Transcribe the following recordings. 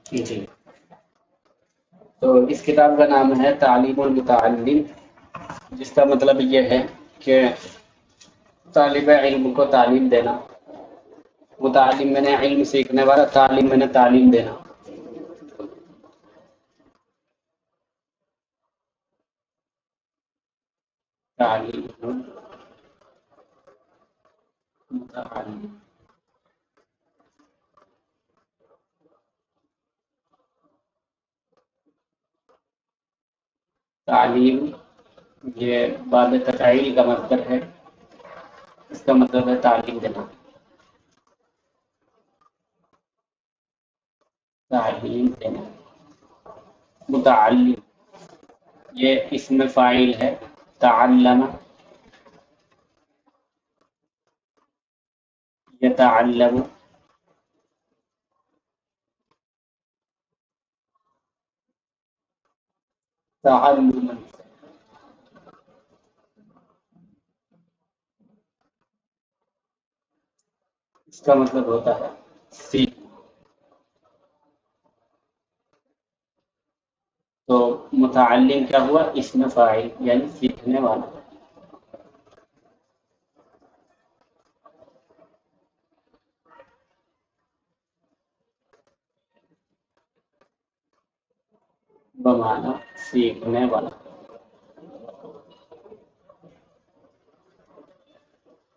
جی، تو اس کتاب کا نام ہے تعلیم المتعلم، جس کا مطلب یہ ہے کہ طالب علم کو تعلیم دینا. متعلم میں نے علم سیکھنے والا، تعلیم میں نے تعلیم دینا. تعلیم متعلم. تعلیم یہ باب تفعیل کا مصدر ہے، اس کا مطلب ہے تعلیم دینا. تعلیم دینا. متعلم یہ اسم فاعل ہے. تعلم یتعلم. تعلما. اس کا مطلب ہوتا ہے سیکھ. تو متعلم کیا ہوا؟ اسم فاعل یعنی سیکھنے والا. بمعنی سیکھنے والا.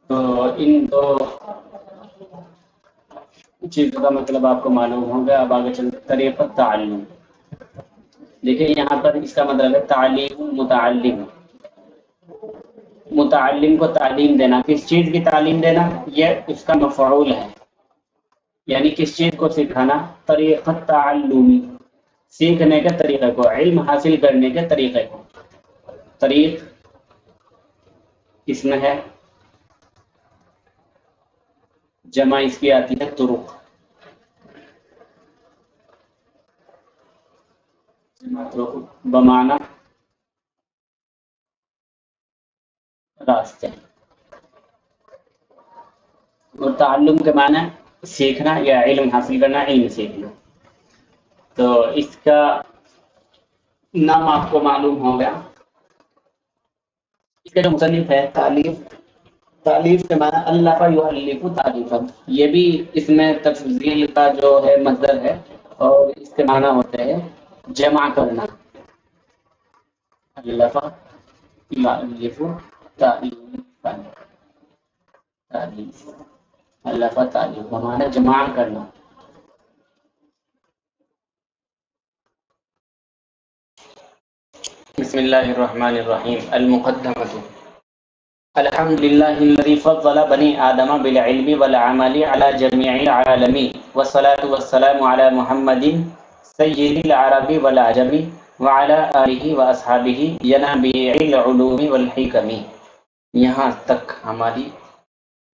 تو ان دو چیزوں کا مطلب آپ کو معلوم ہوگا. اب آگے چلتے طریقہ تعلم. دیکھیں یہاں پر اس کا مطلب ہے تعلیم متعلم. متعلم کو تعلیم دینا. کس چیز کی تعلیم دینا؟ یہ اس کا مفعول ہے، یعنی کس چیز کو سکھانا؟ طریقہ تعلمی، سیکھنے کے طریقے کو، علم حاصل کرنے کے طریقے کو. طریق اس میں ہے، جمع اس کی آتی ہے طرق. بمعنی راستے. اور تعلم کے معنی سیکھنا یا علم حاصل کرنا، علم سیکھنا. تو اس کا نام آپ کو معلوم ہو گیا. اس کا جو مصنف ہے تعلیف، تعلیف کے معنی الف یؤلف تعلیفا. یہ بھی اس میں تفضیل کا جو ہے مصدر ہے، اور اس کے معنی ہوتے ہیں جمع کرنا. الف یؤلف تعلیفا. تعلیف الف تعلیف بمعنی جمع کرنا. بسم اللہ الرحمن الرحیم. المقدمۃ. الحمد لله الذي فضل بني آدم بالعلم والعمل على جميع العالمين، والصلاة والسلام على محمد سيد العرب والعجم وعلى آله وأصحابه ينابيع العلوم والحكم. یہاں تک ہماری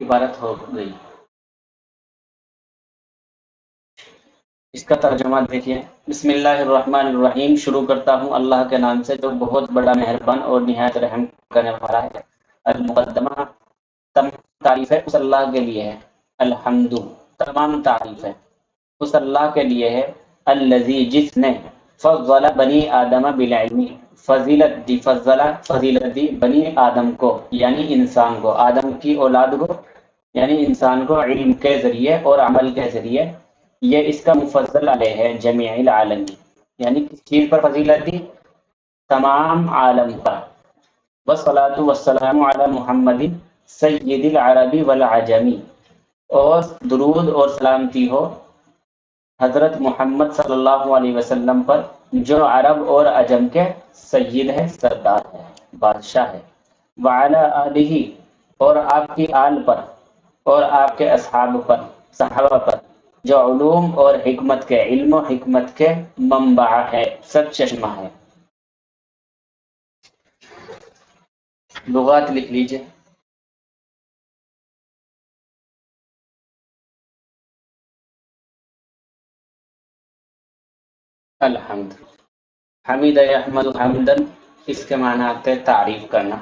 عبارت ہو گئی. اس کا ترجمہ دیکھیے. بسم اللہ الرحمن الرحیم. شروع کرتا ہوں اللہ کے نام سے جو بہت بڑا مہربان اور نہایت رحم کرنے والا ہے. المقدمہ تعریف ہے اس اللہ کے لیے ہے. الحمد تمام تعریف ہے اس اللہ کے لیے ہے. الذی جس نے فضل بنی آدم بالعلم فضیلت دی، فضیلت دی بنی آدم کو یعنی انسان کو، آدم کی اولاد کو یعنی انسان کو، علم کے ذریعے اور عمل کے ذریعے. یہ اس کا مفضل علیہ ہے جمیع العالم، یعنی کس چیز پر فضیلت دی؟ تمام عالم پر. والصلاة والسلام علی محمد سید العرب والعجم. اور درود اور سلامتی ہو حضرت محمد صلی اللہ علیہ وسلم پر جو عرب اور عجم کے سید ہے، سردار ہے، بادشاہ ہے. وعلی آلہ اور آپ کی آل پر اور آپ کے اصحاب پر، صحابہ پر، جو علوم اور حکمت کے، علم و حکمت کے منبع ہے، سب چشمہ ہے. لغات لکھ لیجئے. الحمد. حمید احمد حمدن، اس کے معنی آتے ہیں تعریف کرنا.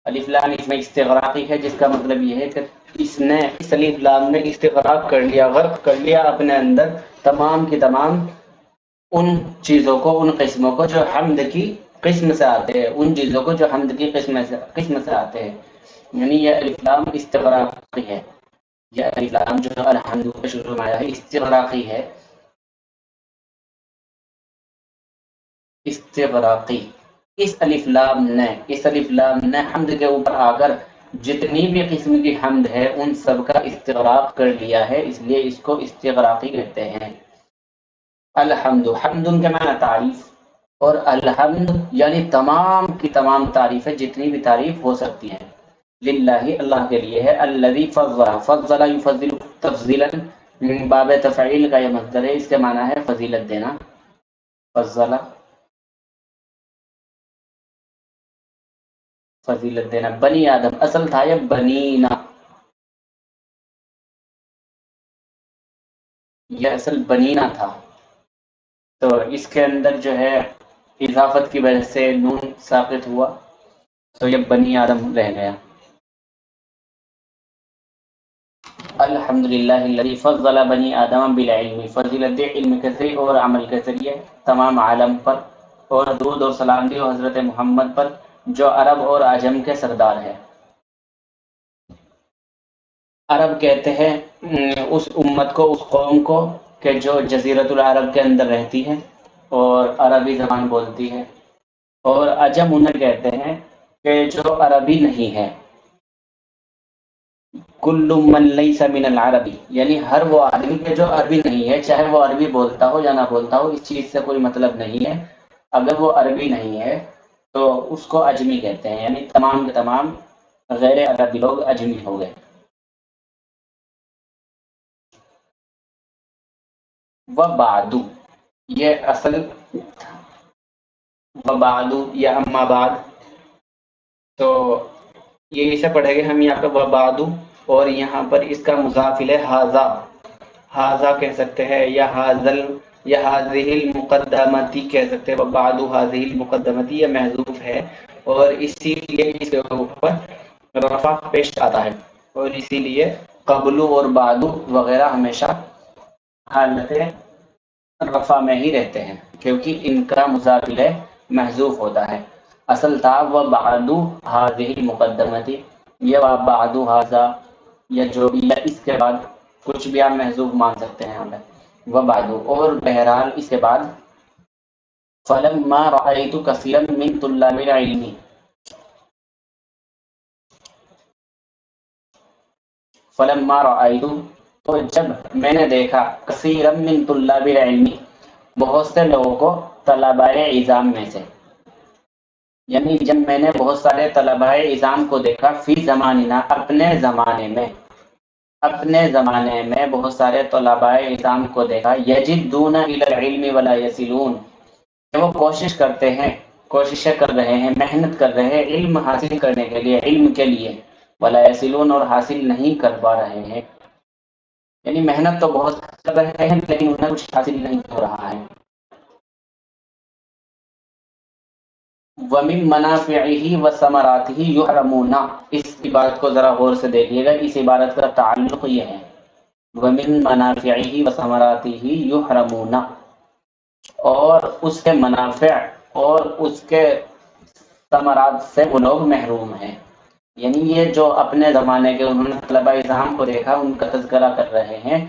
الف لام اس میں استغراقی ہے، جس کا مطلب یہ ہے کہ اس الف لام نے استغراق کر لیا، غرق کر لیا اپنے اندر تمام کی تمام ان چیزوں کو، ان قسموں کو جو حمد کی قسم سے آتے ہیں، ان چیزوں کو جو حمد کی قسم سے آتے ہیں. یعنی یہ الف لام استغراقی ہے. یہ الف لام جو الحمد کے شروع میں آیا ہے استغراقی ہے. استغراقی. اس الف لام نے حمد کے اوپر آ کر جتنی بھی قسم کی حمد ہے ان سب کا استغراق کر لیا ہے، اس لیے اس کو استغراقی کہتے ہیں. الحمد، حمد کے معنی تعریف، اور الحمد یعنی تمام کی تمام تعریفیں، جتنی بھی تعریف ہو سکتی ہیں، للہ اللہ کے لیے ہے. الذی فضل یفضل تفضیلا، باب تفعیل کا یہ مصدر ہے، اس کے معنی ہے فضیلت دینا. فضل فضیلت دینا. بنی آدم اصل تھا یہ بنینا، یہ اصل بنینا تھا، تو اس کے اندر جو ہے اضافت کی وجہ سے نون ساقط ہوا تو یہ بنی آدم رہ گیا. الحمدللہ الذی فضل بنی آدم بالعلم، فضیلت علم کے ذریعے اور عمل کے ذریعے تمام عالم پر، اور درود اور سلامتی ہو حضرت محمد پر جو عرب اور عجم کے سردار ہے. عرب کہتے ہیں اس امت کو، اس قوم کو کہ جو جزیرۃ العرب کے اندر رہتی ہے اور عربی زبان بولتی ہے، اور عجم انہیں کہتے ہیں کہ جو عربی نہیں ہے. کل من لیس من العربی، یعنی ہر وہ آدمی کے جو عربی نہیں ہے، چاہے وہ عربی بولتا ہو یا نہ بولتا ہو، اس چیز سے کوئی مطلب نہیں ہے. اگر وہ عربی نہیں ہے تو اس کو اجمی کہتے ہیں، یعنی تمام کے تمام غیر عربی لوگ اجمی ہو گئے. وبعدو، یہ اصل وبعدو یا اما بعد، تو یہ اسے پڑھیں گے ہم یہاں پہ وبعدو، اور یہاں پر اس کا مضاف ہے ھذا، ھذا کہہ سکتے ہیں، یا ھذل یا ھذہ المقدمتی کہہ سکتے ہیں. وبعد ھذہ المقدمتی یہ محذوف ہے، اور اسی لیے اس کے اوپر رفع پیش آتا ہے، اور اسی لیے قبلو اور بعدو وغیرہ ہمیشہ حالت رفع میں ہی رہتے ہیں، کیونکہ ان کا مضاف الیہ محذوف ہوتا ہے. اصل تھا وبعد ھذہ المقدمتی، یہ وبعد ھذا یا جو بھی ہے، اس کے بعد کچھ بھی آپ محذوف مان سکتے ہیں یہاں پہ وبعد. اور بہرحال اس کے بعد فلما رأیت کثیرا من طلاب العلم، فلما رأیت تو جب میں نے دیکھا، کثیرا من طلاب العلم بہت سے لوگوں کو طلباء عظام میں سے، یعنی جب میں نے بہت سارے طلباء عظام کو دیکھا، فی زماننا اپنے زمانے میں بہت سارے طلباء عظام کو دیکھا، یجدون الی العلم ولا یصلون، کہ وہ کوششیں کر رہے ہیں، محنت کر رہے ہیں علم حاصل کرنے کے لیے، علم کے لیے، ولا یصلون اور حاصل نہیں کر پا رہے ہیں. یعنی محنت تو بہت کر رہے ہیں لیکن انہیں کچھ حاصل نہیں ہو رہا ہے. وَمِن مَنَافِعِهِ وَثَمَرَاتِهِ يُحْرَمُونَ، اس عبارت کو ذرا غور سے دیکھیے گا، اس عبارت کا تعلق یہ ہے وَمِن مَنَافِعِهِ وَثَمَرَاتِهِ يُحْرَمُونَ، اور اس کے منافع اور اس کے ثمرات سے وہ لوگ محروم ہیں. یعنی یہ جو اپنے زمانے کے انہوں نے طلباء اعظام کو دیکھا، ان کا تذکرہ کر رہے ہیں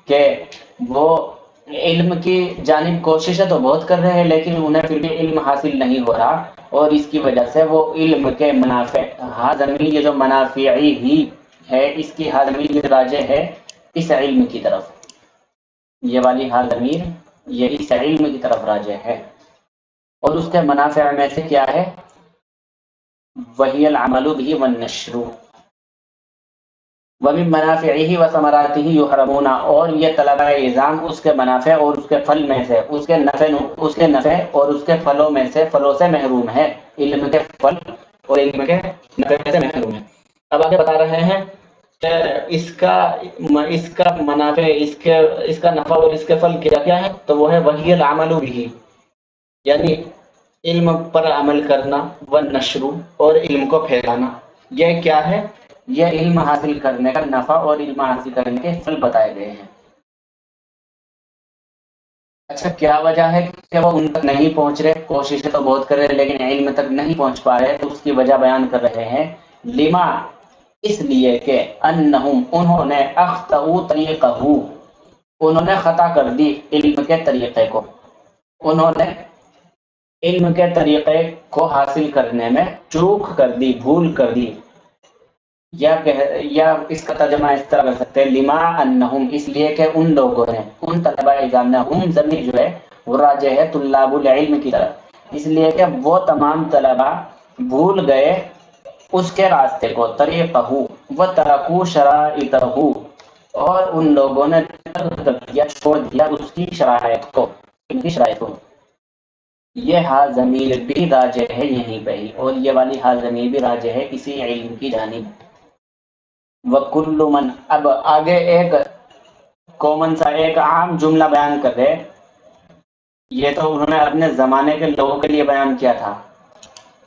کہ وہ علم کی جانب کوششیں تو بہت کر رہے ہیں لیکن انہیں پھر بھی علم حاصل نہیں ہو رہا، اور اس کی وجہ سے وہ علم کے منافع، ضمیر یہ جو منافعی ہی ہے، اس کی ضمیر راجع ہے اس علم کی طرف، یہ والی ضمیر یہ اس علم کی طرف راجع ہے. اور اس کے منافع میں سے کیا ہے؟ وہی العمل به والنشر. وَمِن مَنَافِعِهِ وَثَمَرَاتِهِ يُحْرَمُونَ، اور یہ طلباء اعظام اس کے منافع اور اس کے پھل میں سے، اس کے نفع اور اس کے پھلوں میں سے، پھلوں سے محروم ہے. علم کے پھل اور علم کے نفع سے محروم ہے. اب آگے بتا رہے ہیں کہ اس کا منافع، اس کا نفع اور اس کے پھل کیا ہے، تو وہ ہے وہی العمل به، یعنی علم پر عمل کرنا، والنشر اور علم کو پھیلانا. یہ کیا ہے؟ یہ علم حاصل کرنے کا نفع اور علم حاصل کرنے کے پھل بتائے گئے ہیں۔ اچھا کیا وجہ ہے کہ وہ ان تک نہیں پہنچ رہے؟ کوششیں تو بہت کر رہے لیکن علم تک نہیں پہنچ پا رہے، تو اس کی وجہ بیان کر رہے ہیں۔ لما، اس لیے کہ انہم، انہوں نے اخطئوا طریقہ، انہوں نے خطا کر دی علم کے طریقے کو، انہوں نے علم کے طریقے کو حاصل کرنے میں چوک کر دی، بھول کر دی۔ یا اس کا ترجمہ اس طرح کر سکتے ہیں، لما انہم، اس لیے کہ ان لوگوں نے، ان طلبہ اعظام نے، ہم ضمیر جو ہے وہ راجع ہے طلاب العلم کی طرف، اس لیے کہ وہ تمام طلبہ بھول گئے اس کے راستے کو، طریقہ، وہ ترکو شرائطہ، اور ان لوگوں نے ترک کر دیا، چھوڑ دیا اس کی شرائط کو، ان کی شرائط کو۔ یہ ہا ضمیر بھی راجع ہے یہیں پہ ہی، اور یہ والی ہا ضمیر بھی راجع ہے کسی علم کی جانب۔ وَكُلُّ مَنْ، اب آگے ایک کامن سا ایک عام جملہ بیان کر رہے، یہ تو انہوں نے اپنے زمانے کے لوگوں کے لیے بیان کیا تھا،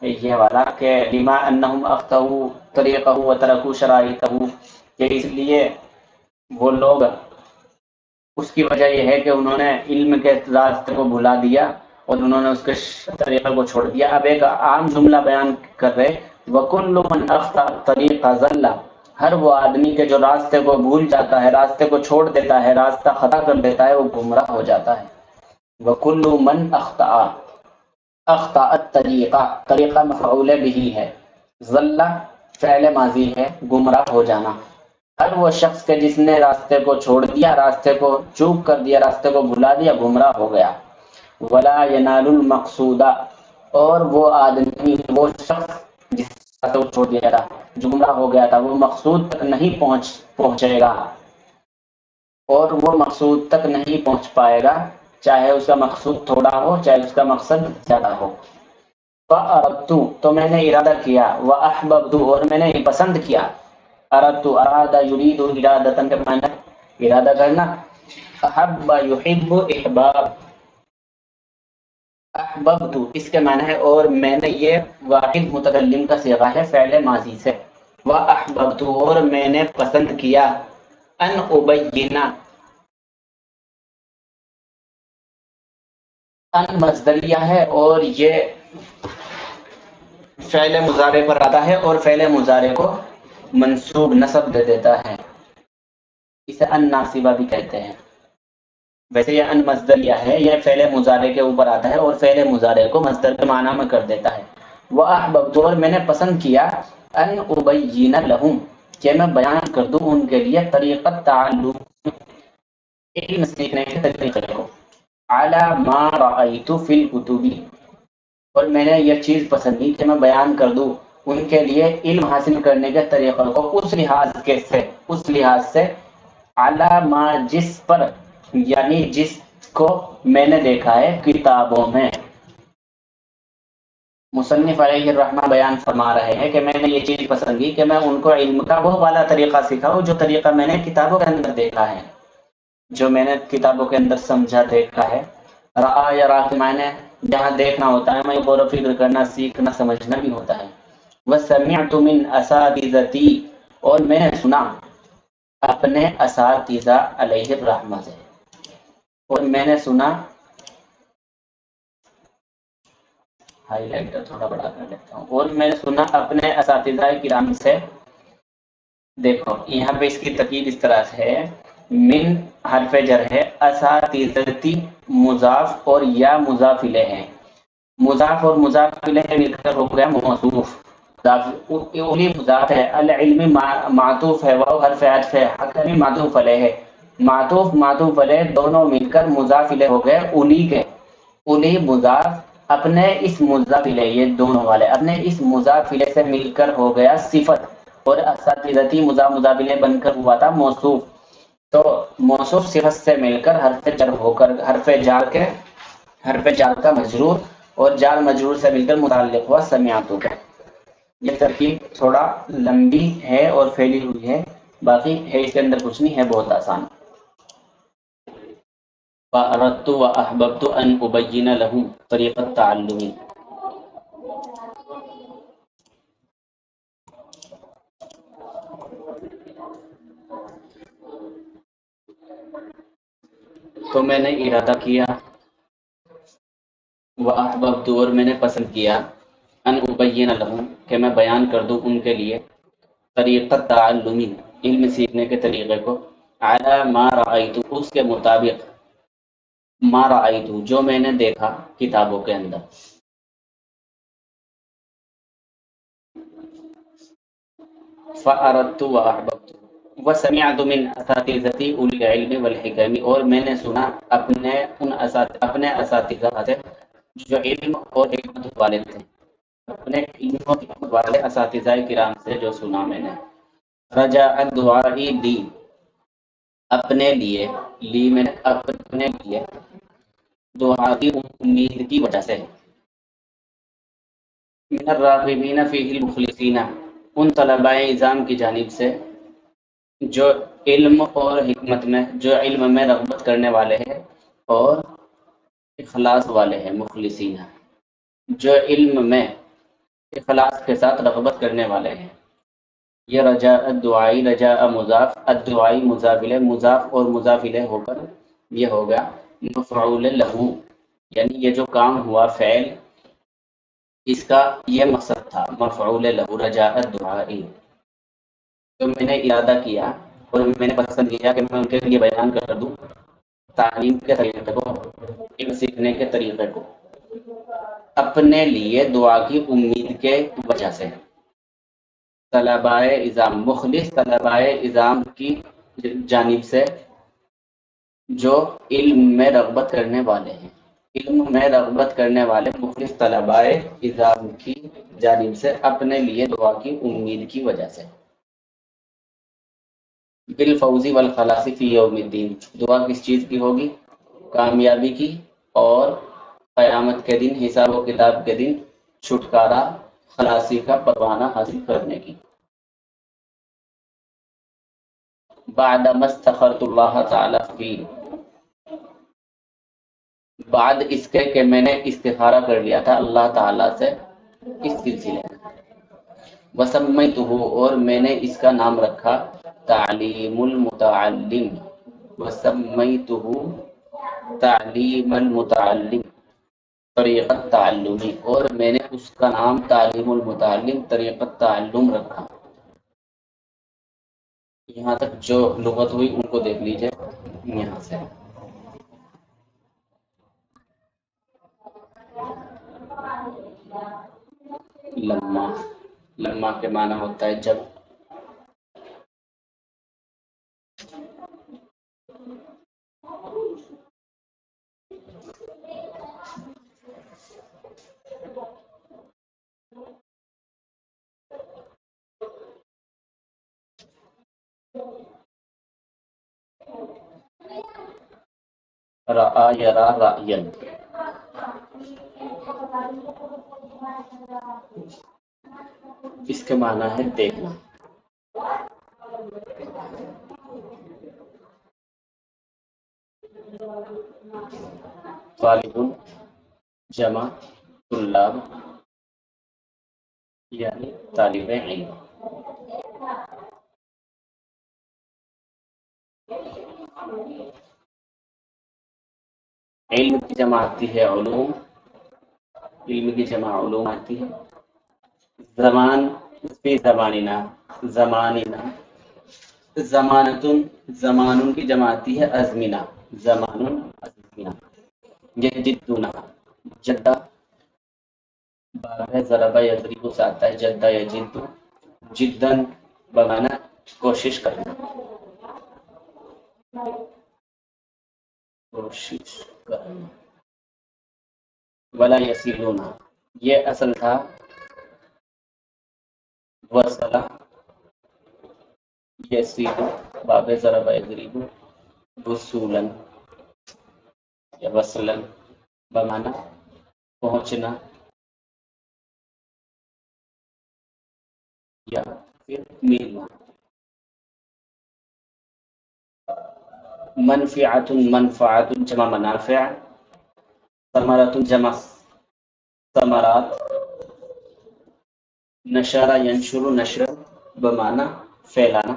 یہ والا کہ لما انہم اخطئوا طریقہ وترکوا شرائطہ، کہ اس لیے وہ لوگ، اس کی وجہ یہ ہے کہ انہوں نے علم کے راستے کو بھلا دیا اور انہوں نے اس کے طریقے کو چھوڑ دیا۔ اب ایک عام جملہ بیان کر رہے، وَكُلُّ مَنْ أَخْطَأَ الطَّرِيقَ ضَلَّ، ہر وہ آدمی کے جو راستے کو بھول جاتا ہے، راستے کو چھوڑ دیتا ہے، راستہ خطا کر دیتا ہے، وہ گمراہ ہو جاتا ہے۔ وَكُلُّ مَنْ أَخْطَأَ، اخطأ الطریقہ، طریقہ مفعول بھی ہے، ضل فعل ماضی ہے، گمراہ ہو جانا۔ ہر وہ شخص کے جس نے راستے کو چھوڑ دیا، راستے کو چوک کر دیا، راستے کو بھلا دیا، گمراہ ہو گیا۔ ولا ینال المقصود، اور وہ آدمی، وہ شخص جس راستے کو چھوڑ دیا تھا، جو گمراہ ہو گیا تھا، وہ مقصود تک نہیں پہنچے گا، اور وہ مقصود تک نہیں پہنچ پائے گا، چاہے اس کا مقصود تھوڑا ہو، چاہے اس کا مقصد زیادہ ہو۔ فَأَرَدْتُ، تو میں نے ارادہ کیا، وَأَحْبَبْتُ، اور میں نے پسند کیا۔ اردت، اراد یرید ارادتن کے معنی ارادہ کرنا، احب یحب احباب، احببت اس کے معنی ہے اور میں نے، یہ واحد متکلم کا صیغہ ہے فعل ماضی سے، واحببت، اور میں نے پسند کیا، ان ابینہ، ان مصدریہ ہے اور یہ فعل مضارع پر آتا ہے اور فعل مضارع کو منصوب نصب دے دیتا ہے، اسے ان ناصبہ بھی کہتے ہیں۔ ویسے یہ ان مصدریہ ہے، یہ فعل مضارع کے اوپر آتا ہے اور فعل مضارع کو مصدر کے معنی میں کر دیتا ہے۔ وَأَحْبَبْتُ، اور میں نے پسند کیا، ان ابین لہم، کہ میں بیان کر دوں ان کے لیے، طریقہ تعلم، علم سیکھنے کے طریقے کو، علی ما رأیت فی الکتب، اور میں نے یہ چیز پسند کی کہ میں بیان کر دوں ان کے لیے علم حاصل کرنے کے طریقوں کو، اس لحاظ سے علی ما، جس پر، یعنی جس کو میں نے دیکھا ہے کتابوں میں۔ مصنف علیہ الرحمہ بیان فرما رہے ہیں کہ میں نے یہ چیز پسند کی کہ میں ان کو علم کا وہ والا طریقہ سکھاؤں جو طریقہ میں نے کتابوں کے اندر دیکھا ہے، جو میں نے کتابوں کے اندر سمجھا، دیکھا ہے۔ رآ یا را کے معنی جہاں دیکھنا ہوتا ہے، میں غور و فکر کرنا، سیکھنا، سمجھنا بھی ہوتا ہے۔ وَسَمِعْتُ مِنْ أَسَاتِذَتِي، اور میں نے سنا اپنے اساتذہ علیہ الرحمہ سے، اور میں نے سنا، ہائی لائٹر تھوڑا بڑا کر لیتا ہوں، اور میں نے سنا اپنے اساتذہ کرام سے۔ دیکھو یہاں پہ اس کی ترکیب اس طرح سے ہے، من حرف جر ہے، اساتذتی مضاف اور یا مضاف الیہ ہے، مضاف اور مضاف الیہ مل کر ہو گیا موصوف، اولی مضاف ہے، العلم معطوف ہے، واو حرف عطف ہے، حکمی معطوف علیہ ہے، معطوف علیہ دونوں مل کر مضاف الیہ ہو گئے اولی کے، اولی مضاف اپنے اس مضاف الیہ، یہ دونوں والے اپنے اس مضاف الیہ سے مل کر ہو گیا صفت، اور اساتذتی مضاف الیہ بن کر ہوا تھا موصوف، تو موصوف صفت سے مل کر حرف جر ہو کر حرف جار کا مجرور اور جار مجرور سے مل کر متعلق ہوا سمعتو کا۔ یہ ترکیب تھوڑا لمبی ہے اور پھیلی ہوئی ہے، باقی ہے اس کے اندر کچھ نہیں ہے، بہت آسان۔ فَأَرَدْتُ وَأَحْبَبْتُ أَنْ أُبَيِّنَ لَهُمْ طَرِيقَ التَّعَلُّمِ۔ تو میں نے ارادہ کیا، وَأَحْبَبْتُ اور میں نے پسند کیا، ان ابین لہم کہ میں بیان کر دوں ان کے لیے، طریقت تعلمی علم سیکھنے کے طریقے کو، علی ما رأیت اس کے مطابق، ما رأیت جو میں نے دیکھا کتابوں کے اندر، فأردت وأحببت وسمعت من اساتذتی اولی العلم والحکم اور میں نے سنا اپنے اساتذہ سے جو علم اور حکمت والے تھے، اپنے علم اور حکمت والے اساتذہ کرام سے جو سنا میں نے، رجاء الدعائی لی اپنے لیے، لی میں نے اپنے لیے، دعا کی امید کی وجہ سے، من الراغبین فیہ المخلصین ان طلباء نظام کی جانب سے جو علم اور حکمت میں، جو علم میں رغبت کرنے والے ہیں اور اخلاص والے ہیں، مخلصین جو علم میں اخلاص کے ساتھ رغبت کرنے والے ہیں۔ یہ رجاء الدعائی، رجاء مضاف، الدعائی مضاف الیہ، مضاف اور مضاف الیہ ہو کر یہ ہوگا مفعول لہو، یعنی یہ جو کام ہوا فعل، اس کا یہ مقصد تھا مفعول لہو رجاء الدعائی۔ تو میں نے ارادہ کیا اور میں نے پسند کیا کہ میں ان کے لیے بیان کر دوں تعلیم کے طریقے کو، علم سیکھنے کے طریقے کو، اپنے لیے دعا کی امید کے وجہ سے، طلباء نظام، مخلص طلباء نظام کی جانب سے جو علم میں رغبت کرنے والے ہیں، علم میں رغبت کرنے والے مخلص طلباء نظام کی جانب سے اپنے لیے دعا کی امید کی وجہ سے، بالفوز والخلاص فی یوم الدین، دعا کس چیز کی ہوگی؟ کامیابی کی اور قیامت کے دن، حساب و کتاب کے دن چھٹکارا، خلاصی کا پروانہ حاصل کرنے کی۔ بعد ما استخرت اللہ تعالی فی، بعد اس کے کہ میں نے استخارہ کر لیا تھا اللہ تعالیٰ سے اس سلسلے میں، وسمیتہ اور میں نے اس کا نام رکھا تعلیم المتعلم، وسمیتہ تعلیم المتعلم طریقت تعلمی، اور میں نے اس کا نام تعلیم المتعلم طریقت تعلم رکھا۔ یہاں تک جو لغت ہوئی ان کو دیکھ لیجئے یہاں سے۔ لما، لما کے معنی ہوتا ہے جب، رأى یرا رأیا، اس کے معنی ہے دیکھنا۔ طالب جمع طلاب یعنی طالب علم۔ علم کی جمع آتی ہے علوم، علم کی جمع علوم آتی ہے۔ زمان فی زماننا، زماننا، زمانتن، زمانن کی جمع آتی ہے ازمنہ، زمانن ازمنہ۔ یہ جدنا، جدہ باب ہے، ضربہ یضرب سے آتا ہے جدہ یجد، جدن بمانا کوشش کرنا، کوشش کرنا۔ ولا یسیلون، یہ اصل تھا وصلہ یسیل، باب ضربہ یضرب، وصولاً یا وصلاً بمانا پہنچنا یا پھر ملنا۔ منفعۃ، منفعۃ جمع منافع، ثمرۃ جمع ثمرات، نشر ینشر نشر بمانا پھیلانا،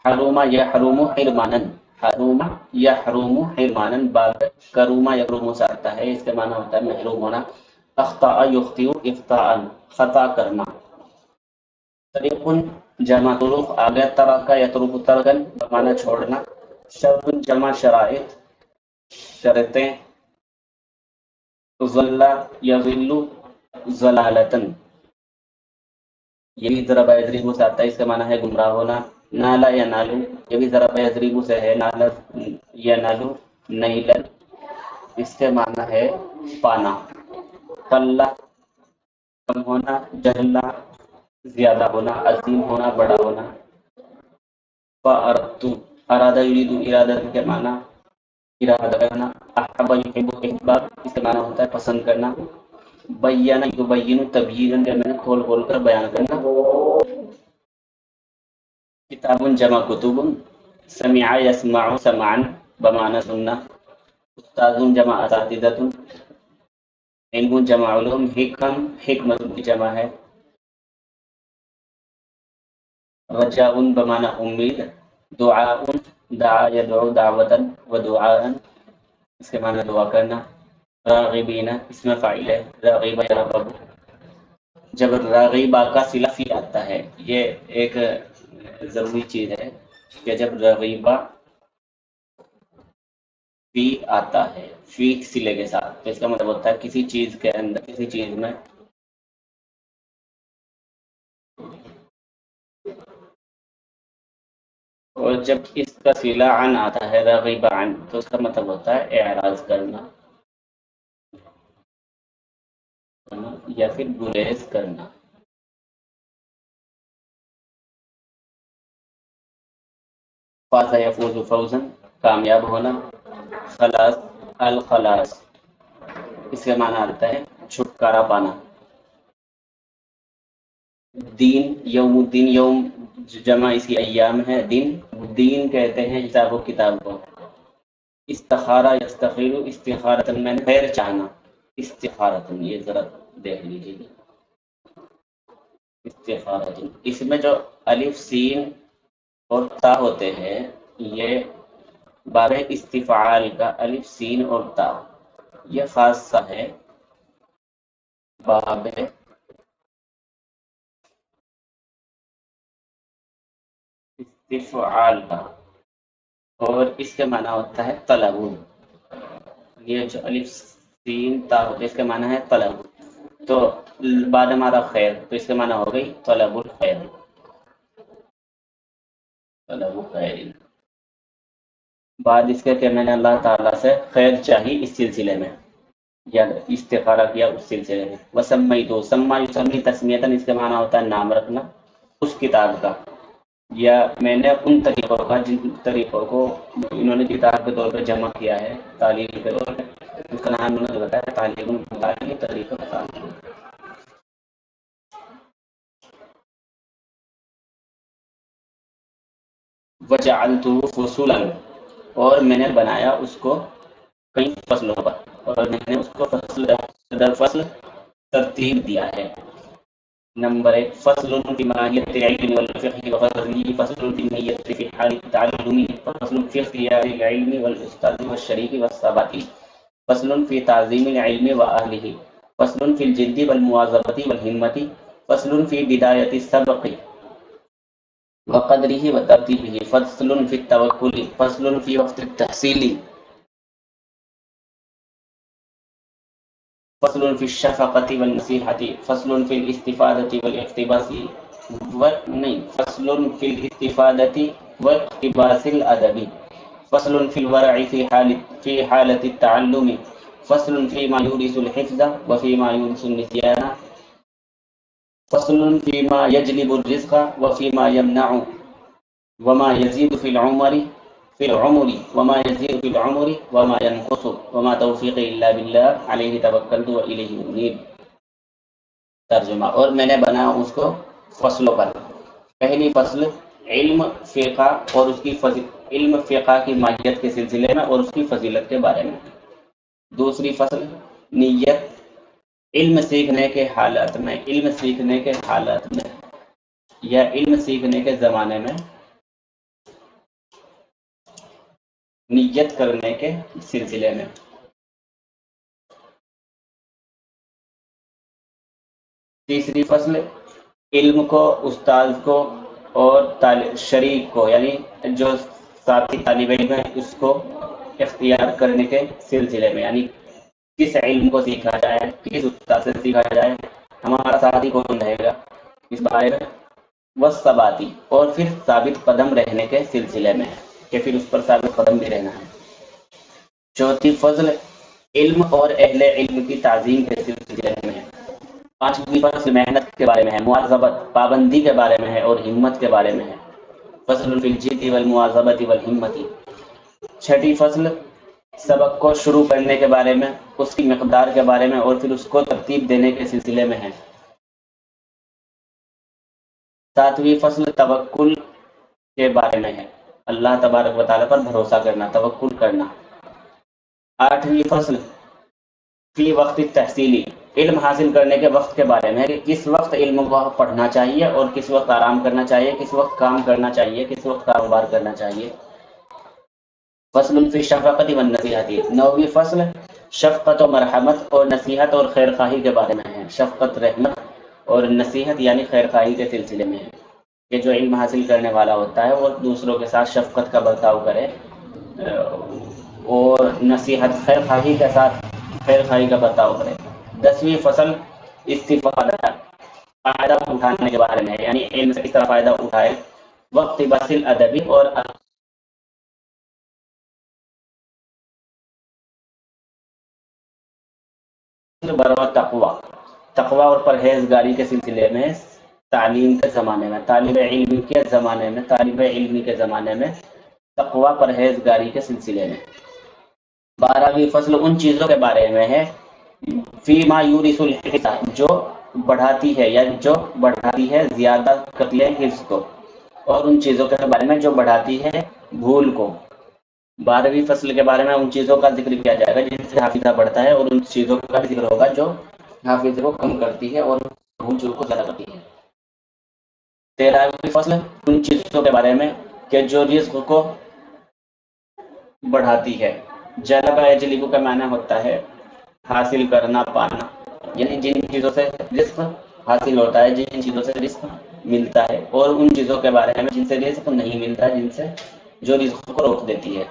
حرم یحرم حرمانا، حروما یحروم حرمانا، باب کروما یکروم سے آتا ہے، اس کے معنی ہوتا ہے محروم ہونا. اخطاء یخطئ اخطاء، خطا کرنا. طریق جمع طرق، آگے ترک یترک ترکن بمعنی چھوڑنا. شرط جمع شرائط، شرطیں. ظل یظل ضلالتن، یہ بھی ضرب یضرب سے آتا ہے، اس کا معنی ہے گمراہ ہونا. نالا ینالو، یہ بھی ضرب یضرب سے ہے. نالا ینالو نیلن، اس کے معنی ہے پانا. قلہ کم ہونا. جہلا زیادہ ہونا. عظیم ہونا بڑا ہونا. فأردت، ارادہ یرید ارادہ کے معنی ارادہ کرنا. احب یحب احباب، اس کا معنی ہوتا ہے پسند کرنا. بیان یبین تبیین، میں نے کھول کھول کر بیان کرنا. کتاب جمع کتب. سمع یسمع سمعا بمعنی سننا. استاذ جمع اساتذۃ. علم جمع علوم. حکم حکمت کی جمع ہے. رجاء بمعنی امید. دعاء دعا یدعو دعوتا و دعاء، اس کے معنی دعا کرنا. راغبین اس میں فاعل ہے. راغب یرغب، جب راغبہ کا صلہ فی آتا ہے، یہ ایک ضروری چیز ہے کہ جب راغبہ فی آتا ہے فی صلے کے ساتھ، تو اس کا مطلب ہوتا ہے کسی چیز کے اندر، کسی چیز میں اور جب اس کا صلہ عن آتا ہے راغب عن، تو اس کا مطلب ہوتا ہے اعراض کرنا یا پھر گریز کرنا. فاز یفوز فوزا کامیاب ہونا. خلاص الخلاص، اس کے معنی آتا ہے چھٹکارا پانا. دین یوم الدین، یوم جمع اس کی ایام ہے. دن دین کہتے ہیں حساب و کتاب کو. استخارہ یستخیر استخارتن، میں نے خیر چاہنا. استخارتن، یہ ذرا دیکھ لیجیے. استخارتن، اس میں جو الف سین اور تا ہوتے ہیں، یہ باب استفعال کا الف سین اور تا، یہ خاصہ ہے باب استفعال کا، اور اس کے معنی ہوتا ہے طلب. یہ جو الف سین تا ہوتے اس کے معنی ہے طلب. تو بعد ہمارا خیر، تو اس کے معنی ہو گئی طلب الخیر. طلب خیر، بعد اس کے کہ میں نے اللہ تعالیٰ سے خیر چاہی اس سلسلے میں، یا استخارہ کیا اس سلسلے میں. وسمیتو، سما یسمی تسمیتاً، اس کے معنی ہوتا ہے نام رکھنا اس کتاب کا، یا میں نے ان طریقوں کا جن طریقوں کو انہوں نے کتاب کے طور پہ جمع کیا ہے تعلیم کے طور پہ، اس کا نام انہوں نے بتایا تعلیم طریقہ تعلیم. وجعلته فصولا، اور میں نے بنایا اس کو کئی فصلوں پر، اور میں نے اس کو فصل در فصل ترتیب دیا ہے. نمبر 1 فصل فی ماہیت العلم والفقہ وفصل فصل فی نیت فی حال التعلم فصل فی اختیار العلم والاستاذ والشریک والثبات فصل فی تعظیم العلم واہلہ فصل فی الجد والمواظبۃ والہمۃ فصل فی بدایۃ السبق وقدره وترتیبه فصل فی التوکل فصل فی وقت التحصیل فصل فی الشفقۃ والنصیحۃ فصل فی الاستفادۃ والاقتباس فصل فی الاستفادۃ واقتباس الادب فصل فی الورع فی حالۃ التعلم فصل فيما يورث الحفظ وفيما يورث النسيان فصل فيما يجلب الرزق وفيما يمنع وما يزيد في العمر وما يزيد في العمر وما ينقص وما توفيق الا بالله عليه توكلت واليه انيب. ترجمہ، اور میں نے بنایا اس کو فصلوں پر. پہلی فصل علم فقہ اور اس کی علم فقہ کی ماہیت کے سلسلے میں اور اس کی فضیلت کے بارے میں. دوسری فصل نیت، علم سیکھنے کے حالات میں، علم سیکھنے کے حالات میں یا علم سیکھنے کے زمانے میں نیت کرنے کے سلسلے میں۔ تیسری فصل علم کو، استاذ کو اور شریک کو، یعنی جو ساتھی طالب علم ہے اس کو اختیار کرنے کے سلسلے میں، یعنی کس علم کو سیکھا جائے، کس استاد سے سیکھا جائے، ہمارا ساتھی کون رہے گا اس بارے میں۔ والثباتی، اور پھر ثابت قدم رہنے کے سلسلے میں کہ پھر اس پر ثابت قدم بھی رہنا ہے۔ چوتھی فضل علم اور اہل علم کی تعظیم کے سلسلے میں ہے۔ پانچویں فصل محنت کے بارے میں ہے، مواظبت پابندی کے بارے میں ہے اور ہمت کے بارے میں ہے۔ فصل فی الجد والمواظبت والہمت۔ چھٹی فصل سبق کو شروع کرنے کے بارے میں، اس کی مقدار کے بارے میں اور پھر اس کو ترتیب دینے کے سلسلے میں ہے۔ ساتویں فصل توکل کے بارے میں ہے، اللہ تبارک و تعالیٰ پر بھروسہ کرنا، توکل کرنا۔ آٹھویں فصل فی وقت تحصیلی، علم حاصل کرنے کے وقت کے بارے میں ہے کہ کس وقت علم کو پڑھنا چاہیے اور کس وقت آرام کرنا چاہیے، کس وقت کام کرنا چاہیے، کس وقت کاروبار کرنا چاہیے۔ فصل فی شفقت والنصیحت۔ نویں فصل شفقت و مرحمت اور نصیحت اور خیر خواہی کے بارے میں ہے، شفقت، رحمت اور نصیحت یعنی خیر خواہی کے سلسلے میں ہے کہ جو علم حاصل کرنے والا ہوتا ہے وہ دوسروں کے ساتھ شفقت کا برتاؤ کرے اور نصیحت، خیر خواہی کے ساتھ خیر خواہی کا برتاؤ کرے۔ 10ویں فصل استفادہ، فائدہ اٹھانے کے بارے میں ہے، یعنی علم سے کس طرح فائدہ اٹھائے۔ وقت بسل ادبی اور تقوی اور پرہیزگاری کے سلسلے میں تعلیم کے زمانے میں، طالب علم کے زمانے میں، طالب علم کے زمانے میں تقوی پرہیزگاری کے سلسلے میں۔ 12ویں فصل ان چیزوں کے بارے میں ہے فیما یورث الحفظ، جو بڑھاتی ہے یا جو بڑھاتی ہے، زیادہ کرتی ہے حفظ کو، اور ان چیزوں کے بارے میں جو بڑھاتی ہے بھول کو۔ 12ویں فصل کے بارے میں ان چیزوں کا ذکر کیا جائے گا جن سے حافظہ بڑھتا ہے، اور ان چیزوں کا بھی ذکر ہوگا جو حافظہ کو کم کرتی ہے اور بھول چوک کو زیادہ کرتی ہے۔ 13ویں فصل ان چیزوں کے بارے میں کہ جو رزق کو بڑھاتی ہے۔ جلب یجلب کا معنی ہوتا ہے حاصل کرنا، پانا، یعنی جن چیزوں سے رزق حاصل ہوتا ہے، جن چیزوں سے رزق ملتا ہے، اور ان چیزوں کے بارے میں جن سے رزق نہیں ملتا، جن سے جو رزق کو روک دیتی ہے،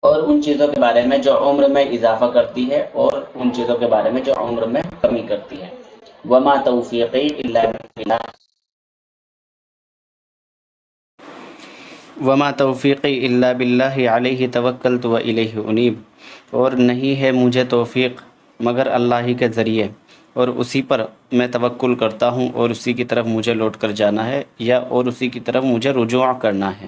اور ان چیزوں کے بارے میں جو عمر میں اضافہ کرتی ہے اور ان چیزوں کے بارے میں جو عمر میں کمی کرتی ہے۔ وما توفیقی الا باللہ، وما توفیقی الا باللہ علیہ توکلت و الیہ انیب، اور نہیں ہے مجھے توفیق مگر اللہ ہی کے ذریعے، اور اسی پر میں توکل کرتا ہوں اور اسی کی طرف مجھے لوٹ کر جانا ہے، یا اور اسی کی طرف مجھے رجوع کرنا ہے۔